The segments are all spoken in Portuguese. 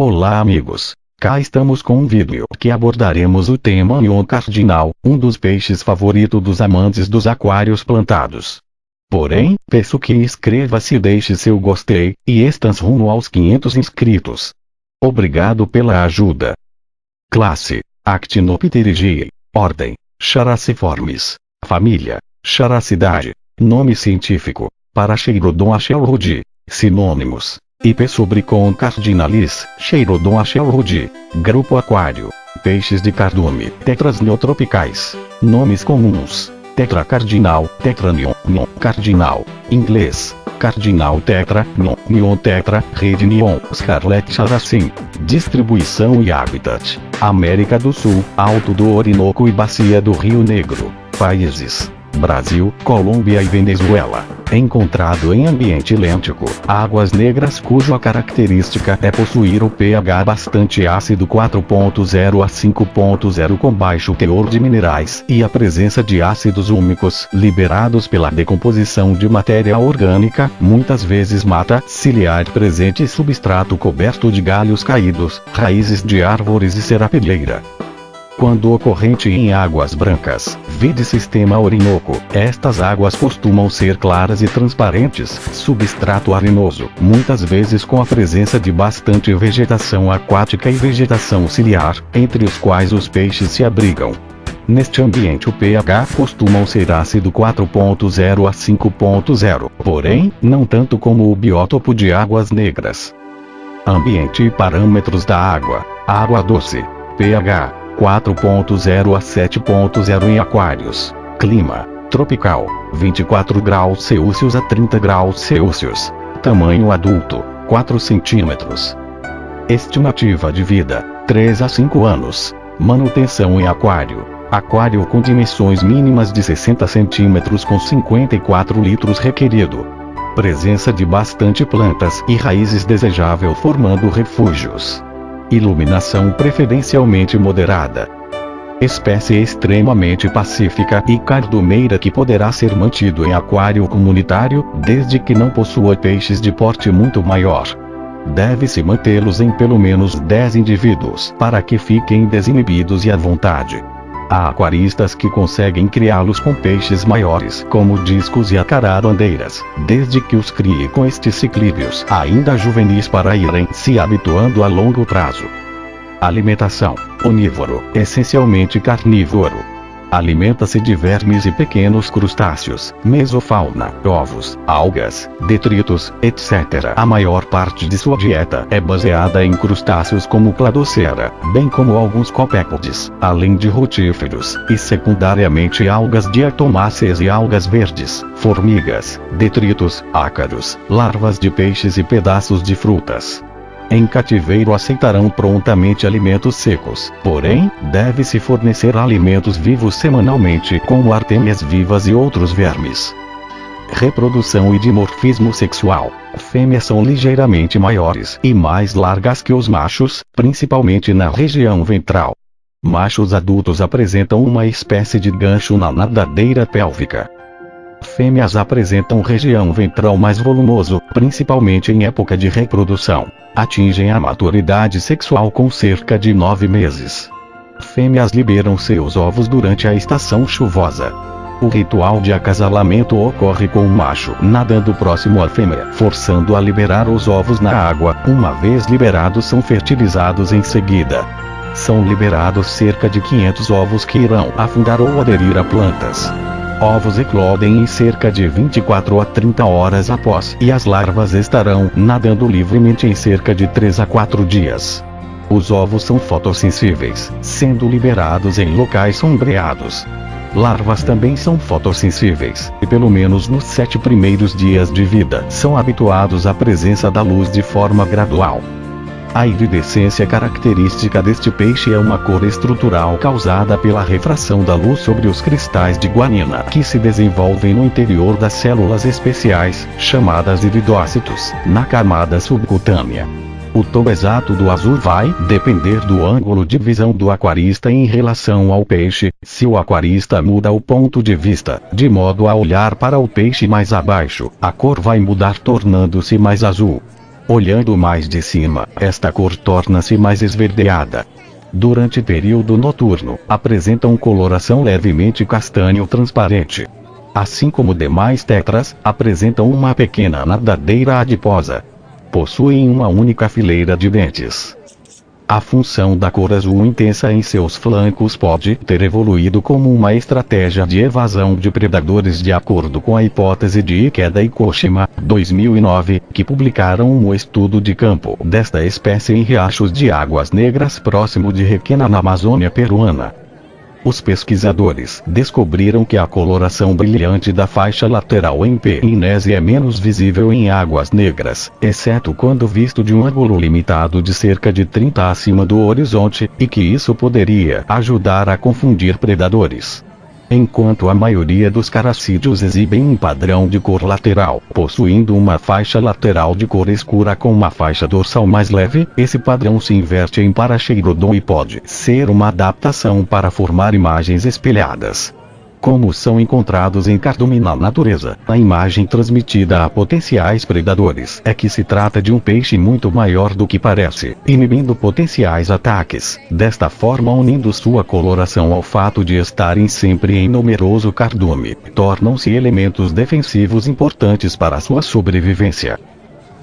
Olá amigos, cá estamos com um vídeo que abordaremos o tema Neon Cardinal, um dos peixes favoritos dos amantes dos aquários plantados. Porém, peço que inscreva-se e deixe seu gostei, e estamos rumo aos 500 inscritos. Obrigado pela ajuda. Classe: Actinopterigiae. Ordem: Characiformes. Família: Characidae. Nome científico: Paracheilodon achelrodi. Sinônimos: IP Subricon cardinalis, Cheilodon achelrodi. Grupo aquário: peixes de cardume, tetras neotropicais. Nomes comuns: tetra cardinal, tetra neon, neon cardinal. Inglês: cardinal tetra, neon tetra, rede neon, scarlet characin. Distribuição e habitat: América do Sul, Alto do Orinoco e Bacia do Rio Negro. Países: Brasil, Colômbia e Venezuela. Encontrado em ambiente lêntico, águas negras cuja característica é possuir o pH bastante ácido 4.0 a 5.0 com baixo teor de minerais e a presença de ácidos úmicos liberados pela decomposição de matéria orgânica, muitas vezes mata ciliar presente e substrato coberto de galhos caídos, raízes de árvores e serapilheira. Quando ocorrente em águas brancas, vide sistema Orinoco, estas águas costumam ser claras e transparentes, substrato arenoso, muitas vezes com a presença de bastante vegetação aquática e vegetação ciliar, entre os quais os peixes se abrigam. Neste ambiente o pH costuma ser ácido 4.0 a 5.0, porém, não tanto como o biótopo de águas negras. Ambiente e parâmetros da água: água doce, pH 4.0 a 7.0 em aquários. Clima: tropical, 24 graus Celsius a 30 graus Celsius. Tamanho adulto: 4 centímetros. Estimativa de vida: 3 a 5 anos. Manutenção em aquário: aquário com dimensões mínimas de 60 centímetros com 54 litros requerido. Presença de bastante plantas e raízes desejável formando refúgios. Iluminação preferencialmente moderada. Espécie extremamente pacífica e cardumeira que poderá ser mantido em aquário comunitário, desde que não possua peixes de porte muito maior. Deve-se mantê-los em pelo menos 10 indivíduos para que fiquem desinibidos e à vontade. Há aquaristas que conseguem criá-los com peixes maiores, como discos e acararandeiras, desde que os crie com estes ciclídeos ainda juvenis para irem se habituando a longo prazo. Alimentação: onívoro, essencialmente carnívoro. Alimenta-se de vermes e pequenos crustáceos, mesofauna, ovos, algas, detritos, etc. A maior parte de sua dieta é baseada em crustáceos como Cladocera, bem como alguns copépodes, além de rotíferos, e secundariamente algas diatomáceas e algas verdes, formigas, detritos, ácaros, larvas de peixes e pedaços de frutas. Em cativeiro aceitarão prontamente alimentos secos, porém, deve-se fornecer alimentos vivos semanalmente como artêmias vivas e outros vermes. Reprodução e dimorfismo sexual: fêmeas são ligeiramente maiores e mais largas que os machos, principalmente na região ventral. Machos adultos apresentam uma espécie de gancho na nadadeira pélvica. Fêmeas apresentam região ventral mais volumoso, principalmente em época de reprodução. Atingem a maturidade sexual com cerca de 9 meses. Fêmeas liberam seus ovos durante a estação chuvosa. O ritual de acasalamento ocorre com o macho nadando próximo à fêmea, forçando a liberar os ovos na água. Uma vez liberados, são fertilizados em seguida. São liberados cerca de 500 ovos que irão afundar ou aderir a plantas. Ovos eclodem em cerca de 24 a 30 horas após e as larvas estarão nadando livremente em cerca de 3 a 4 dias. Os ovos são fotossensíveis, sendo liberados em locais sombreados. Larvas também são fotossensíveis, e pelo menos nos 7 primeiros dias de vida são habituados à presença da luz de forma gradual. A iridescência característica deste peixe é uma cor estrutural causada pela refração da luz sobre os cristais de guanina que se desenvolvem no interior das células especiais, chamadas iridócitos, na camada subcutânea. O tom exato do azul vai depender do ângulo de visão do aquarista em relação ao peixe. Se o aquarista muda o ponto de vista, de modo a olhar para o peixe mais abaixo, a cor vai mudar tornando-se mais azul. Olhando mais de cima, esta cor torna-se mais esverdeada. Durante período noturno, apresentam coloração levemente castanho transparente. Assim como demais tetras, apresentam uma pequena nadadeira adiposa. Possuem uma única fileira de dentes. A função da cor azul intensa em seus flancos pode ter evoluído como uma estratégia de evasão de predadores, de acordo com a hipótese de Ikeda e Koshima, 2009, que publicaram um estudo de campo desta espécie em riachos de águas negras próximo de Requena, na Amazônia peruana. Os pesquisadores descobriram que a coloração brilhante da faixa lateral em P. inese é menos visível em águas negras, exceto quando visto de um ângulo limitado de cerca de 30 acima do horizonte, e que isso poderia ajudar a confundir predadores. Enquanto a maioria dos caracídeos exibem um padrão de cor lateral, possuindo uma faixa lateral de cor escura com uma faixa dorsal mais leve, esse padrão se inverte em Paraxeirodon e pode ser uma adaptação para formar imagens espelhadas. Como são encontrados em cardume na natureza, a imagem transmitida a potenciais predadores é que se trata de um peixe muito maior do que parece, inibindo potenciais ataques, desta forma unindo sua coloração ao fato de estarem sempre em numeroso cardume, tornam-se elementos defensivos importantes para sua sobrevivência.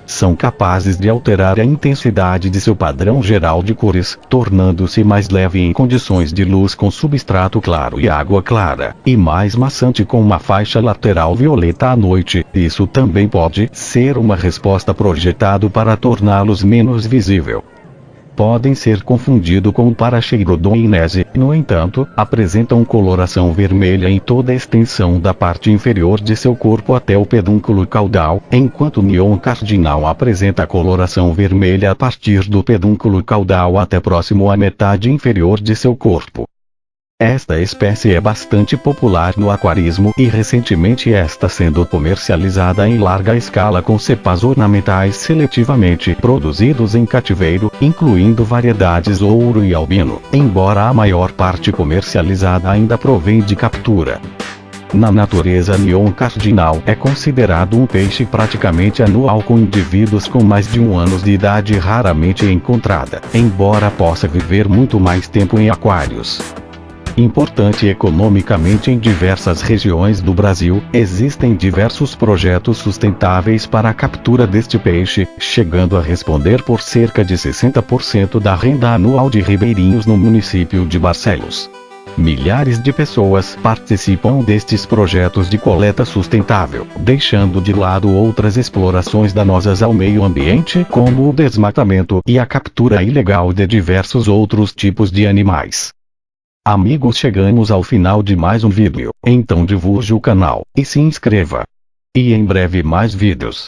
São capazes de alterar a intensidade de seu padrão geral de cores, tornando-se mais leve em condições de luz com substrato claro e água clara, e mais maçante com uma faixa lateral violeta à noite. Isso também pode ser uma resposta projetada para torná-los menos visível. Podem ser confundidos com o Paraxeirodon inese, no entanto, apresentam coloração vermelha em toda a extensão da parte inferior de seu corpo até o pedúnculo caudal, enquanto o Neon cardinal apresenta coloração vermelha a partir do pedúnculo caudal até próximo à metade inferior de seu corpo. Esta espécie é bastante popular no aquarismo e recentemente está sendo comercializada em larga escala com cepas ornamentais seletivamente produzidos em cativeiro, incluindo variedades ouro e albino, embora a maior parte comercializada ainda provém de captura. Na natureza, Neon cardinal é considerado um peixe praticamente anual com indivíduos com mais de 1 ano de idade raramente encontrada, embora possa viver muito mais tempo em aquários. Importante economicamente em diversas regiões do Brasil, existem diversos projetos sustentáveis para a captura deste peixe, chegando a responder por cerca de 60% da renda anual de ribeirinhos no município de Barcelos. Milhares de pessoas participam destes projetos de coleta sustentável, deixando de lado outras explorações danosas ao meio ambiente, como o desmatamento e a captura ilegal de diversos outros tipos de animais. Amigos, chegamos ao final de mais um vídeo, então divulgue o canal, e se inscreva. E em breve mais vídeos.